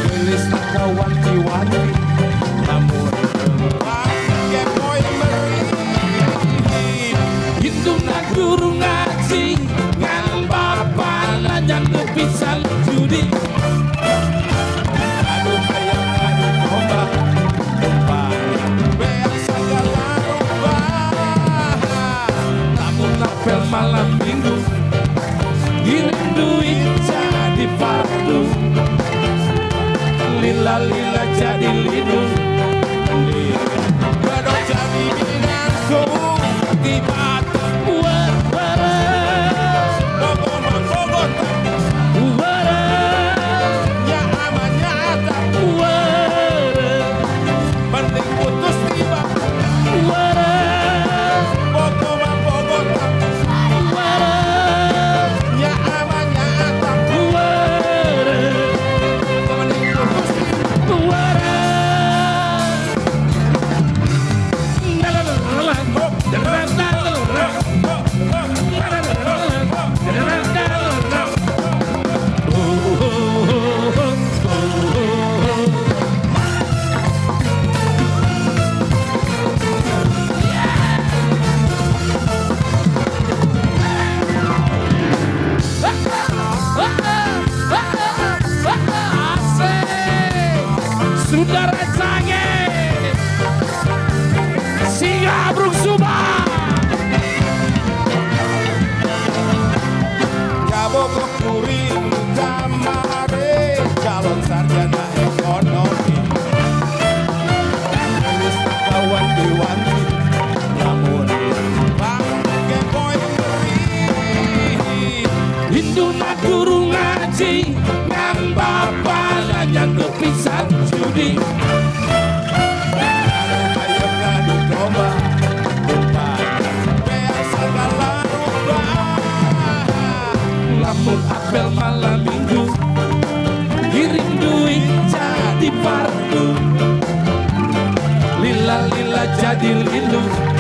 Gelisah kawan-kawan namun boy meri itu nak guru ngaji ngan bapak lanjang kepisan judi aduh kayak aduh domba beak segala rupa namun apel malam minggu dirindui jadi fardu lila-lila jadi lindung gedok jadi binatku di mata bogor ya amannya ada mending putus tiba bogor ya amannya ada mending putus tiba Saudara Sange Singa Abruk Subah Kabogok kuring kamare calon sarjana ekonomi lulus kawan diwanti namun bangke boy meri Hinduna guru ngaji ngan bapak lanjang kepisan judi ayo ngadu domba beak segala rupa lamun apel malam minggu dirindui jadi fardu lila-lila jadi lindung